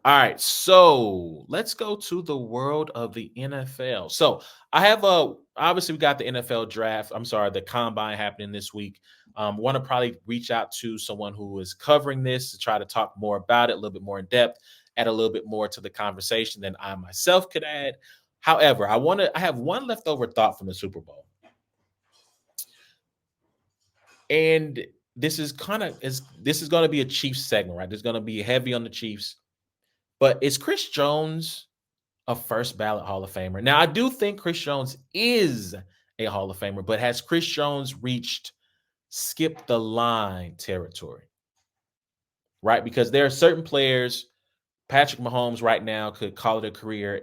All right, so let's go to the world of the NFL. So I have obviously we got the NFL draft. I'm sorry, the combine happening this week. Want to probably reach out to someone who is covering this to try to talk more about it, a little bit more in depth, add a little bit more to the conversation than I myself could add. However, I have one leftover thought from the Super Bowl. And this is going to be a Chiefs segment, right? There's going to be heavy on the Chiefs. But is Chris Jones a first ballot Hall of Famer? Now, I do think Chris Jones is a Hall of Famer, but has Chris Jones reached skip the line territory? Right? Because there are certain players, Patrick Mahomes right now could call it a career.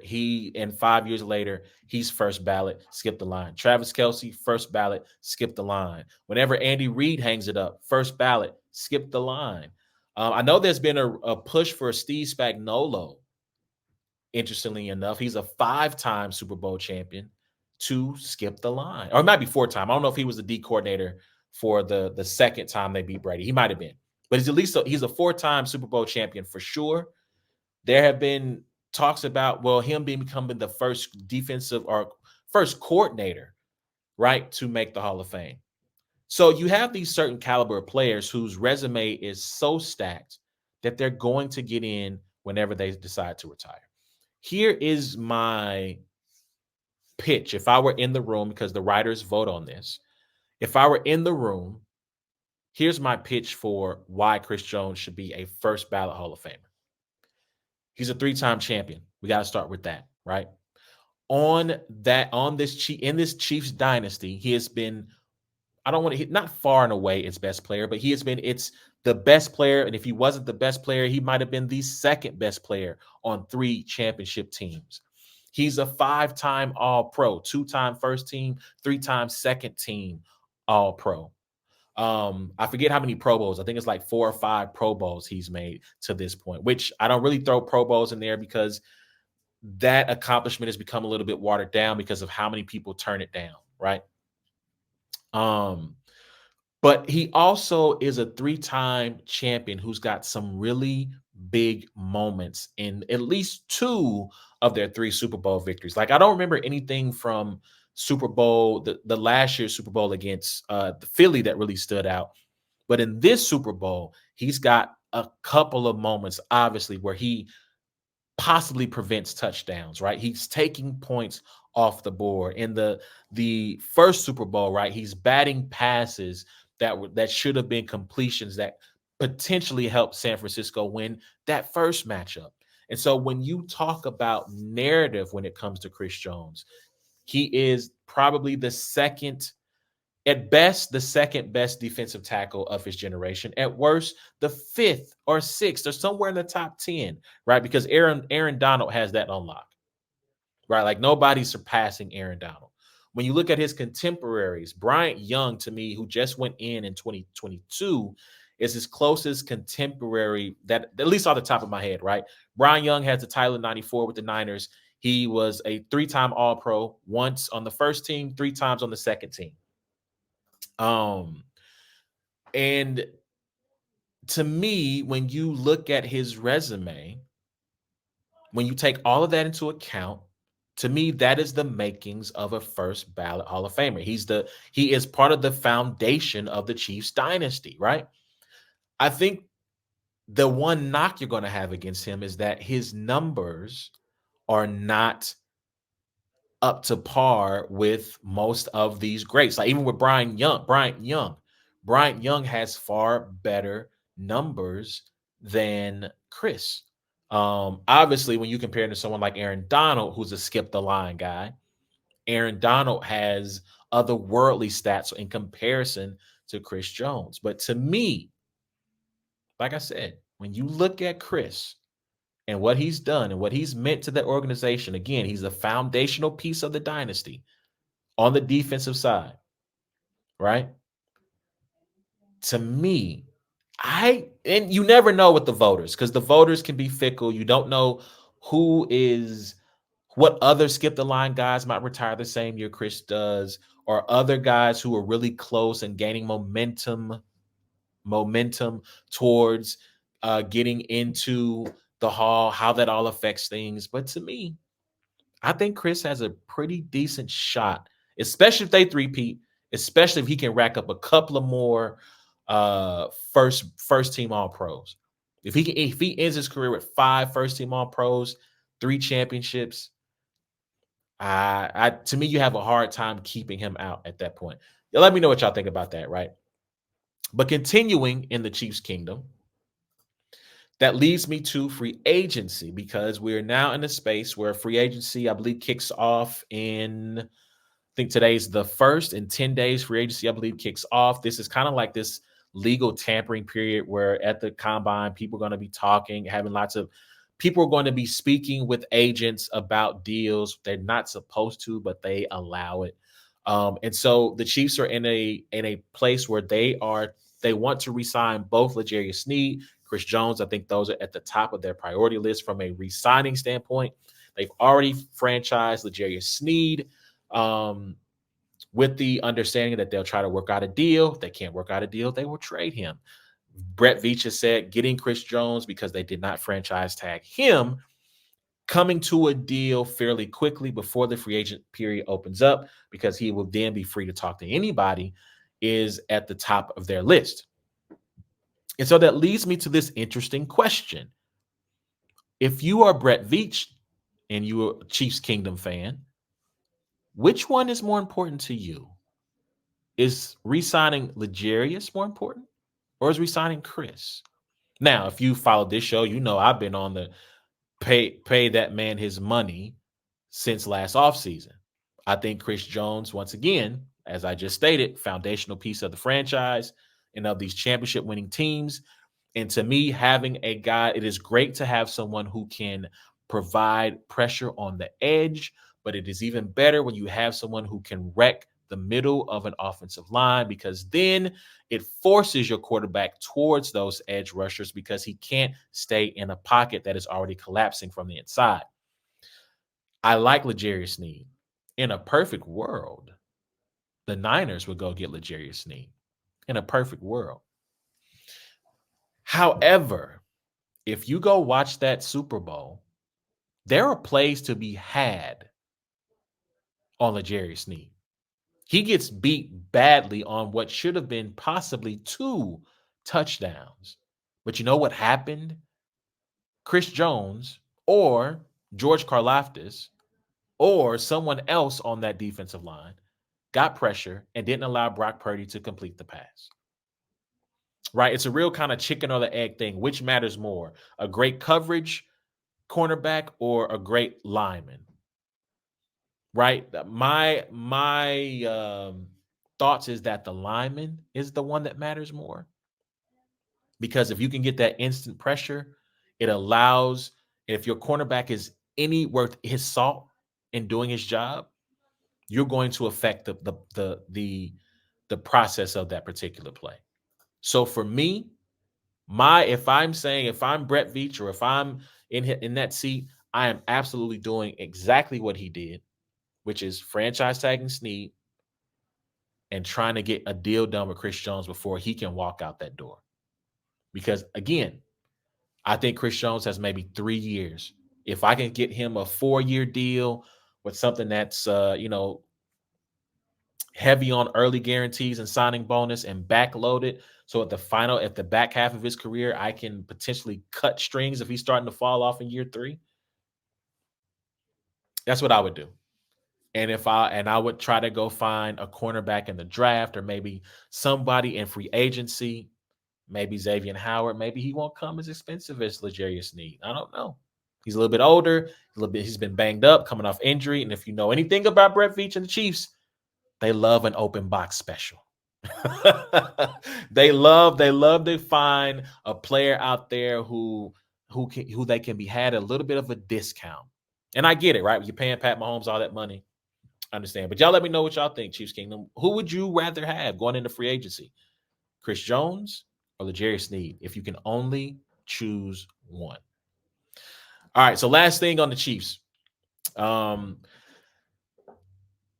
And 5 years later, he's first ballot, skip the line. Travis Kelce, first ballot, skip the line. Whenever Andy Reid hangs it up, first ballot, skip the line. I know there's been a push for Steve Spagnuolo. Interestingly enough, he's a 5-time Super Bowl champion to skip the line. Or it might be 4-time. I don't know if he was the D coordinator for the second time they beat Brady. He might have been. But he's a 4-time Super Bowl champion for sure. There have been talks about, well, him becoming the first defensive or first coordinator, right, to make the Hall of Fame. So you have these certain caliber of players whose resume is so stacked that they're going to get in whenever they decide to retire. Here is my pitch. If I were in the room, because the writers vote on this, if I were in the room, here's my pitch for why Chris Jones should be a first ballot Hall of Famer. He's a 3-time champion. We got to start with that, right? In this Chiefs dynasty, he has been, I don't want to hit, not far and away its best player, but it's the best player. And if he wasn't the best player, he might have been the second best player on 3 championship teams. He's a 5-time All-Pro, 2-time first team, 3-time second team All-Pro. I forget how many Pro Bowls. I think it's like 4 or 5 Pro Bowls he's made to this point, which I don't really throw Pro Bowls in there because that accomplishment has become a little bit watered down because of how many people turn it down, right? But he also is a 3-time champion who's got some really big moments in at least 2 of their 3 Super Bowl victories. Like, I don't remember anything from Super Bowl, the last year's Super Bowl against the Philly that really stood out. But in this Super Bowl, he's got a couple of moments, obviously, where he possibly prevents touchdowns, right? He's taking points off the board. In the first Super Bowl, right, he's batting passes that should have been completions that potentially helped San Francisco win that first matchup. And so when you talk about narrative when it comes to Chris Jones, he is probably at best, the second best defensive tackle of his generation. At worst, the 5th or 6th or somewhere in the top 10, right? Because Aaron Donald has that on lock, right? Like, nobody's surpassing Aaron Donald. When you look at his contemporaries, Bryant Young, to me, who just went in 2022, is his closest contemporary that, at least off the top of my head, right? Brian Young has the title in 94 with the Niners. He was a 3-time All-Pro, once on the first team, 3 times on the second team. And to me, when you look at his resume, when you take all of that into account, to me, that is the makings of a first ballot Hall of Famer. He is part of the foundation of the Chiefs dynasty, right? I think the one knock you're going to have against him is that his numbers are not up to par with most of these greats. Like, even with Bryant Young has far better numbers than Chris. Obviously, when you compare him to someone like Aaron Donald, who's a skip the line guy, Aaron Donald has otherworldly stats in comparison to Chris Jones. But to me, like I said, when you look at Chris and what he's done and what he's meant to the organization, again, he's a foundational piece of the dynasty on the defensive side, right? To me, and you never know with the voters, because the voters can be fickle. You don't know what other skip the line guys might retire the same year Chris does, or other guys who are really close and gaining momentum towards getting into the Hall, how that all affects things. But to me, I think Chris has a pretty decent shot, especially if they three-peat, especially if he can rack up a couple of more first team all pros. If he ends his career with 5 first team all pros, 3 championships, I to me, you have a hard time keeping him out at that point. Yeah, let me know what y'all think about that, right? But continuing in the Chiefs kingdom, that leads me to free agency because we're now in a space where free agency, I believe, kicks off in, I think today's the first. In 10 days, free agency, I believe, kicks off. This is kind of like this legal tampering period where at the combine, people are going to be talking, having lots of people are going to be speaking with agents about deals. They're not supposed to, but they allow it. And so the Chiefs are in a place where they want to resign both L'Jarius Sneed, Chris Jones. I think those are at the top of their priority list from a resigning standpoint. They've already franchised L'Jarius Sneed, with the understanding that they'll try to work out a deal. If they can't work out a deal, they will trade him. Brett Veach has said getting Chris Jones, because they did not franchise tag him, coming to a deal fairly quickly before the free agent period opens up, because he will then be free to talk to anybody, is at the top of their list. And so that leads me to this interesting question. If you are Brett Veach and you are a Chiefs Kingdom fan, which one is more important to you? Is re-signing L'Jarius more important, or is re-signing Chris? Now, if you followed this show, you know I've been on the pay that man his money since last offseason. I think Chris Jones, once again, as I just stated, foundational piece of the franchise and of these championship winning teams. And to me, having a guy, it is great to have someone who can provide pressure on the edge, but it is even better when you have someone who can wreck the middle of an offensive line, because then it forces your quarterback towards those edge rushers because he can't stay in a pocket that is already collapsing from the inside. I like L'Jarius Sneed. In a perfect world, the Niners would go get L'Jarius Sneed. In a perfect world. However, if you go watch that Super Bowl, there are plays to be had on L'Jarius Sneed. He gets beat badly on what should have been possibly 2 touchdowns. But you know what happened? Chris Jones or George Karlaftis or someone else on that defensive line got pressure and didn't allow Brock Purdy to complete the pass. Right? It's a real kind of chicken or the egg thing. Which matters more? A great coverage cornerback or a great lineman? Right? My thoughts is that the lineman is the one that matters more, because if you can get that instant pressure, it allows, if your cornerback is any worth his salt in doing his job, you're going to affect the process of that particular play. So for me, if I'm Brett Veach, or if I'm in that seat, I am absolutely doing exactly what he did, which is franchise tagging Snead and trying to get a deal done with Chris Jones before he can walk out that door. Because again, I think Chris Jones has maybe 3 years. If I can get him a 4-year deal with something that's heavy on early guarantees and signing bonus and backloaded, so at the back half of his career, I can potentially cut strings if he's starting to fall off in year 3. That's what I would do. And I would try to go find a cornerback in the draft, or maybe somebody in free agency, maybe Xavier Howard. Maybe he won't come as expensive as L'Jarius Sneed. I don't know. He's a little bit older, he's been banged up, coming off injury. And if you know anything about Brett Veach and the Chiefs, they love an open box special. they love to find a player out there who they can be had a little bit of a discount. And I get it, right? You're paying Pat Mahomes all that money. I understand. But y'all let me know what y'all think, Chiefs Kingdom. Who would you rather have going into free agency? Chris Jones or L'Jarius Sneed, if you can only choose one. All right, so last thing on the Chiefs.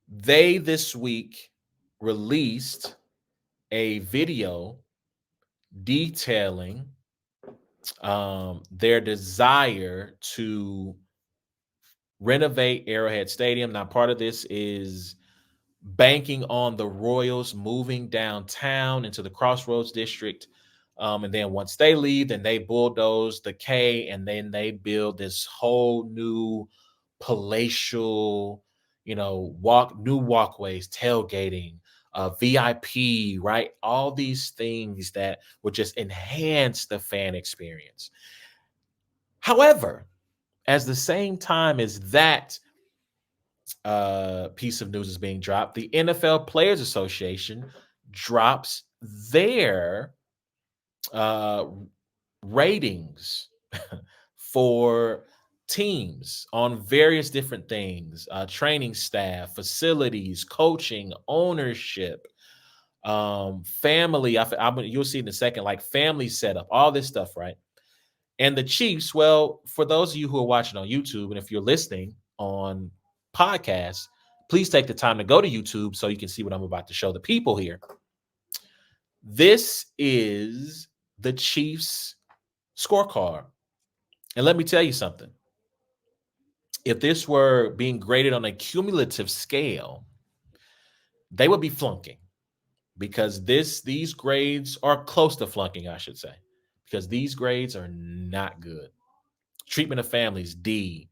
They this week released a video detailing their desire to renovate Arrowhead Stadium. Now, part of this is banking on the Royals moving downtown into the Crossroads district. And then once they leave, then they bulldoze the K, and then they build this whole new palatial, new walkways, tailgating, VIP, right? All these things that would just enhance the fan experience. However, as the same time as that piece of news is being dropped, the NFL Players Association drops their uh, ratings for teams on various different things, training staff, facilities, coaching, ownership, family. You'll see in a second, like family setup, all this stuff, right? And the Chiefs, well, for those of you who are watching on YouTube, and if you're listening on podcasts, please take the time to go to YouTube so you can see what I'm about to show the people here. This is the Chiefs scorecard. And let me tell you something. If this were being graded on a cumulative scale, they would be flunking, because these grades are close to flunking, I should say, because these grades are not good. Treatment of families, D.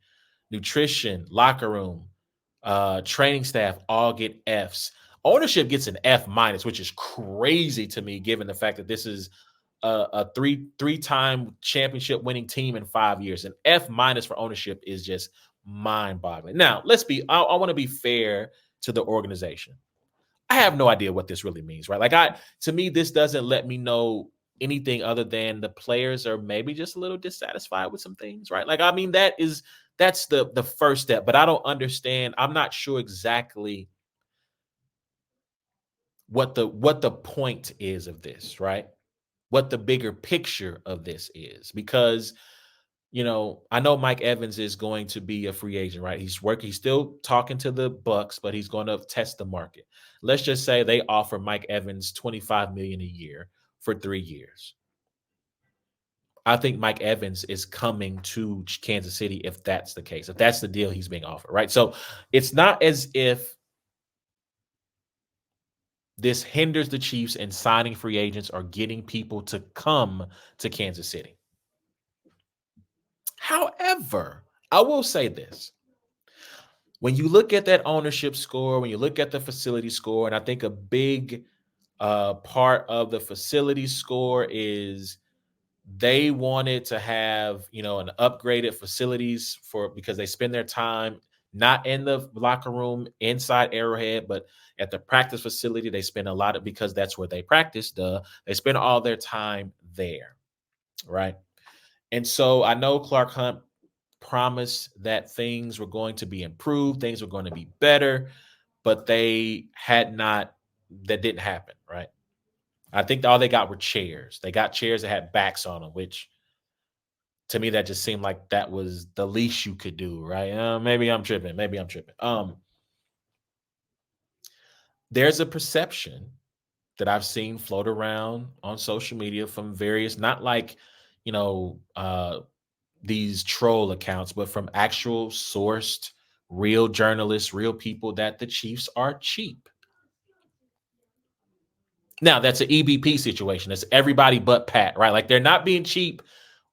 Nutrition, locker room, training staff all get Fs. Ownership gets an F minus, which is crazy to me, given the fact that this is a three-time championship winning team in 5 years. An F minus for ownership is just mind-boggling. Now, I want to be fair to the organization. I have no idea what this really means, right? To me, this doesn't let me know anything other than the players are maybe just a little dissatisfied with some things, right? That's the first step, but I don't understand. I'm not sure exactly what the point is of this, right? What the bigger picture of this is, because I know Mike Evans is going to be a free agent, right? He's still talking to the Bucks, but he's going to test the market. Let's just say they offer Mike Evans $25 million a year for 3 years. I think Mike Evans is coming to Kansas City if that's the case, if that's the deal he's being offered, right? So it's not as if this hinders the Chiefs in signing free agents or getting people to come to Kansas City. However, I will say this. When you look at that ownership score, when you look at the facility score, and I think a big part of the facility score is they wanted to have, an upgraded facilities because they spend their time not in the locker room inside Arrowhead, but at the practice facility. They spend a lot of, because that's where they practice. They spend all their time there, right? And so I know Clark Hunt promised that things were going to be improved, things were going to be better, but that didn't happen, right? I think all they got were chairs. They got chairs that had backs on them, which to me, that just seemed like that was the least you could do, right? Maybe I'm tripping. There's a perception that I've seen float around on social media from various, not like, these troll accounts, but from actual sourced, real journalists, real people, that the Chiefs are cheap. Now, that's an EBP situation. That's everybody but Pat, right? Like, they're not being cheap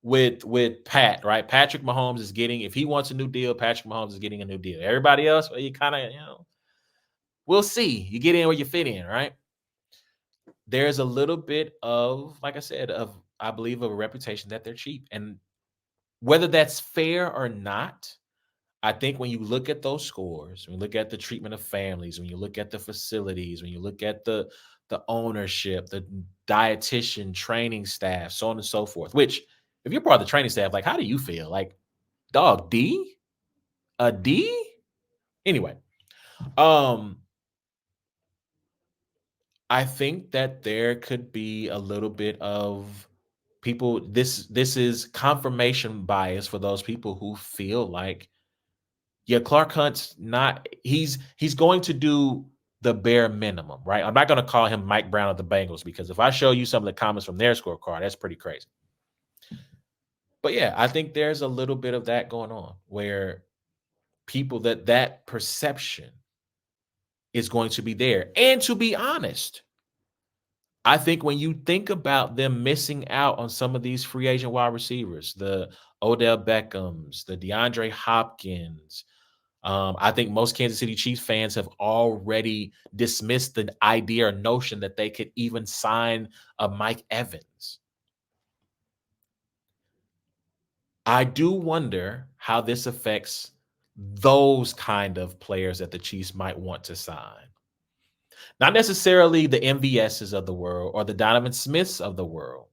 with Pat, right? Patrick Mahomes is getting, if he wants a new deal, Patrick Mahomes is getting a new deal. Everybody else, well, you kind of, we'll see. You get in where you fit in, right? There's a little bit of, like I said, I believe, of a reputation that they're cheap. And whether that's fair or not, I think when you look at those scores, when you look at the treatment of families, when you look at the facilities, when you look at the ownership, the dietitian, training staff, so on and so forth, which, if you're part of the training staff, like, how do you feel? Like, dog, D? A D? Anyway, I think that there could be a little bit of people. This is confirmation bias for those people who feel like, yeah, Clark Hunt's not. He's going to do the bare minimum, right? I'm not going to call him Mike Brown of the Bengals, because if I show you some of the comments from their scorecard, that's pretty crazy. But yeah, I think there's a little bit of that going on where people that perception is going to be there. And to be honest, I think when you think about them missing out on some of these free agent wide receivers, the Odell Beckhams, the DeAndre Hopkins, I think most Kansas City Chiefs fans have already dismissed the idea or notion that they could even sign a Mike Evans. I do wonder how this affects those kind of players that the Chiefs might want to sign. Not necessarily the MVSs of the world or the Donovan Smiths of the world,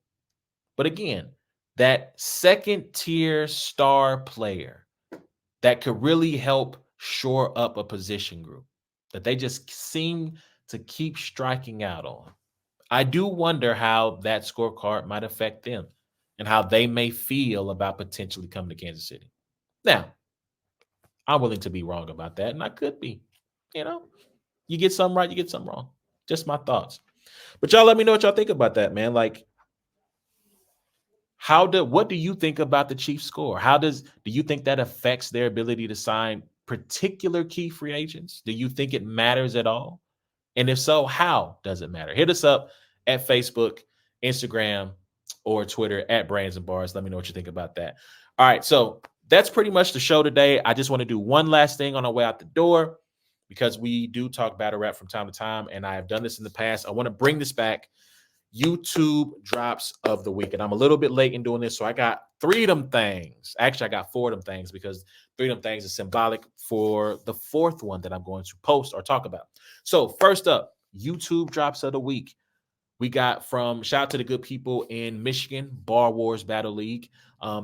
but again, that second tier star player that could really help shore up a position group that they just seem to keep striking out on. I do wonder how that scorecard might affect them and how they may feel about potentially coming to Kansas City. Now, I'm willing to be wrong about that, and I could be. You know, you get something right, you get something wrong. Just my thoughts. But y'all let me know what y'all think about that, man. Like, what do you think about the Chiefs score? Do you think that affects their ability to sign particular key free agents? Do you think it matters at all? And if so, how does it matter? Hit us up at Facebook, Instagram, or Twitter at Brains and Bars. Let me know what you think about that. All right, so that's pretty much the show today. I just want to do one last thing on our way out the door because we do talk battle rap from time to time, and I have done this in the past. I want to bring this back. YouTube drops of the week. And I'm a little bit late in doing this. So I got three of them things. Actually, I got four of them things because three of them things is symbolic for the fourth one that I'm going to post or talk about. So first up, YouTube drops of the week. We got from shout out to the good people in Michigan, Bar Wars Battle League.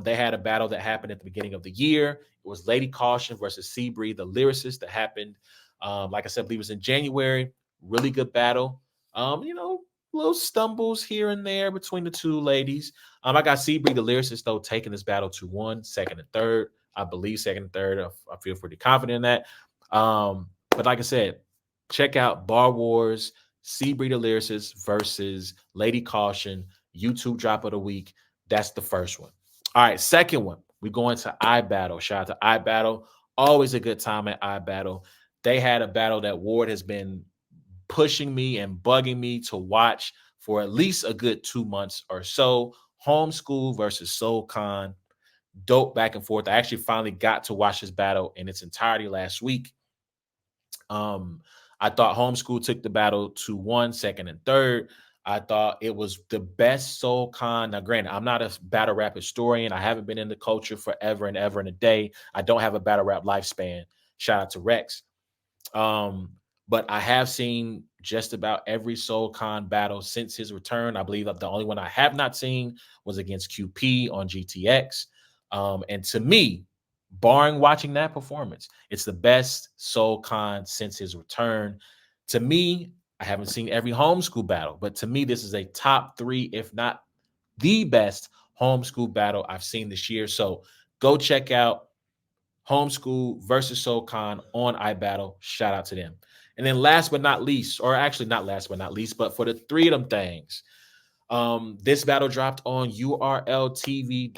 They had a battle that happened at the beginning of the year. It was Lady Caution versus Seabree, the lyricist that happened. Like I said, I believe it was in January. Really good battle. Little stumbles here and there between the two ladies. I got Seabree, the lyricist, though, taking this battle to one, second, and third. I believe second and third. I feel pretty confident in that. But like I said, check out Bar Wars, Seabree the lyricist versus Lady Caution. YouTube drop of the week. That's the first one. All right, second one. We go into iBattle. Shout out to iBattle. Always a good time at iBattle. They had a battle that Ward has been pushing me and bugging me to watch for at least a good 2 months or so. Homeschool versus Soul Khan. Dope back and forth. I actually finally got to watch this battle in its entirety last week. I thought Homeschool took the battle to one, second, and third. I thought it was the best Soul Khan. Now, granted, I'm not a battle rap historian. I haven't been in the culture forever and ever and a day. I don't have a battle rap lifespan. Shout out to Rex. But I have seen just about every Soul Khan battle since his return. I believe that the only one I have not seen was against QP on GTX. And to me, barring watching that performance, it's the best Soul Khan since his return. To me, I haven't seen every homeschool battle, but to me, this is a top three, if not the best homeschool battle I've seen this year. So go check out Homeschool versus Soul Khan on iBattle. Shout out to them. And then last but not least, or actually not last but not least, but for the three of them things, this battle dropped on urltv.tv.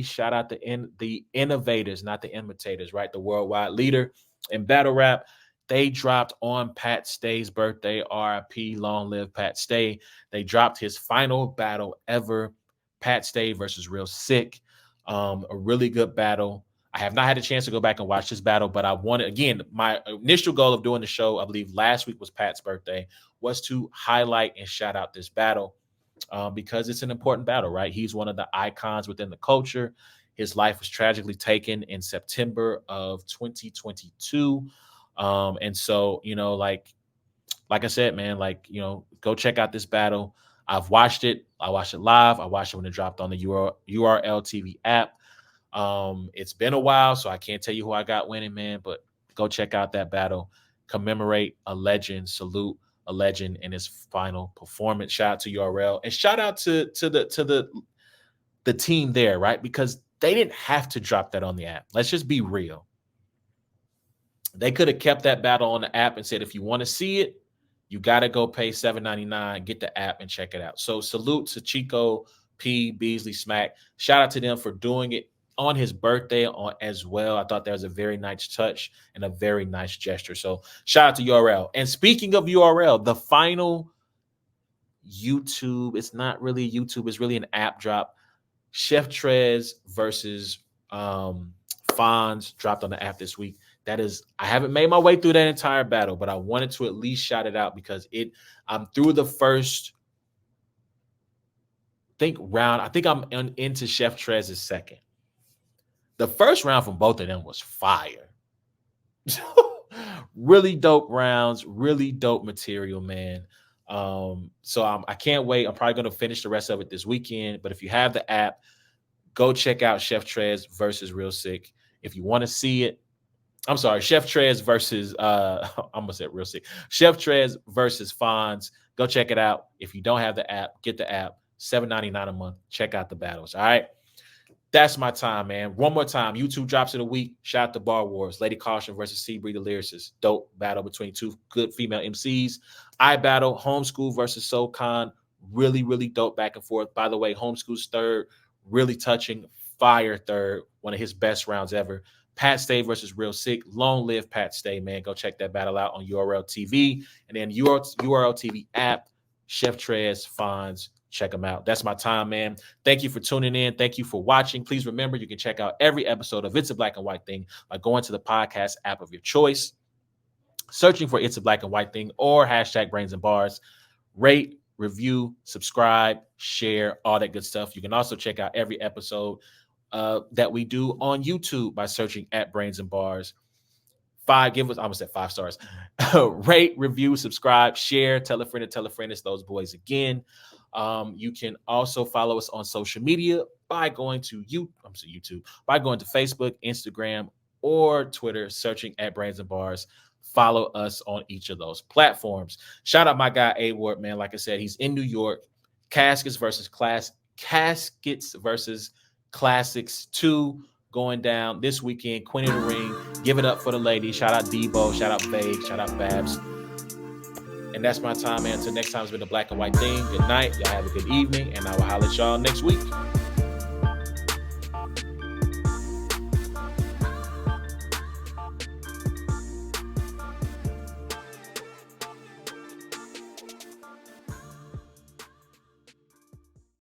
Shout out to the innovators, not the imitators, right? The worldwide leader in battle rap. They dropped on Pat Stay's birthday, RIP, long live Pat Stay. They dropped his final battle ever, Pat Stay versus Real Sick. A really good battle. I have not had a chance to go back and watch this battle, but I wanted, again, my initial goal of doing the show, I believe last week was Pat's birthday, was to highlight and shout out this battle. Because it's an important battle, right? He's one of the icons within the culture. His life was tragically taken in September of 2022. And so, like I said, man, go check out this battle. I've watched it. I watched it live. I watched it when it dropped on the URL TV app. It's been a while, so I can't tell you who I got winning, man, but go check out that battle. Commemorate a legend, salute a legend in his final performance. Shout out to URL and shout out to the team there, right? Because they didn't have to drop that on the app. Let's just be real. They could have kept that battle on the app and said, if you want to see it, you got to go pay $7.99, get the app and check it out. So salute to Chico P, Beasley, Smack. Shout out to them for doing it on his birthday as well. I thought that was a very nice touch and a very nice gesture. So shout out to URL. And speaking of URL, the final YouTube, it's not really YouTube, it's really an app drop. Chef Trez versus Fonz dropped on the app this week. That is, I haven't made my way through that entire battle, but I wanted to at least shout it out because I'm through the first round. I think I'm into Chef Trez's second. The first round from both of them was fire. Really dope rounds, really dope material, man. So I can't wait. I'm probably going to finish the rest of it this weekend. But if you have the app, go check out Chef Trez versus Real Sick. If you want to see it, I'm sorry, Chef Trez versus I'm gonna say Real Sick. Chef Trez versus Fonz. Go check it out. If you don't have the app, get the app. $7.99 a month. Check out the battles. All right. That's my time, man. One more time. YouTube drops of the week. Shout out to Bar Wars. Lady Caution versus Seabreed the Lyricist. Dope battle between two good female MCs. I battle Homeschool versus SoCon. Really, really dope back and forth. By the way, Homeschool's third. Really touching. Fire third. One of his best rounds ever. Pat Stay versus Real Sick. Long live Pat Stay, man. Go check that battle out on URL TV. And then URL TV app. Chef Trez, Fonz. Check them out. That's my time, man. Thank you for tuning in. Thank you for watching. Please remember, you can check out every episode of It's a Black and White Thing by going to the podcast app of your choice, searching for It's a Black and White Thing or hashtag Brains and Bars. Rate, review, subscribe, share, all that good stuff. You can also check out every episode that we do on YouTube by searching at Brains and Bars. Give us, I almost said 5 stars. Rate, review, subscribe, share, tell a friend to tell a friend. It's those boys again. You can also follow us on social media by going to YouTube, by going to Facebook, Instagram, or Twitter, searching at Brains and Bars. Follow us on each of those platforms. Shout out my guy A Ward, man. Like I said, he's in New York. Caskets versus Classics 2 going down this weekend. Queen of the Ring. Give it up for the ladies. Shout out Debo. Shout out Vague. Shout out Babs. And that's my time, man. Until next time, it's been the Black and White Thing. Good night. Y'all have a good evening. And I will holler at y'all next week.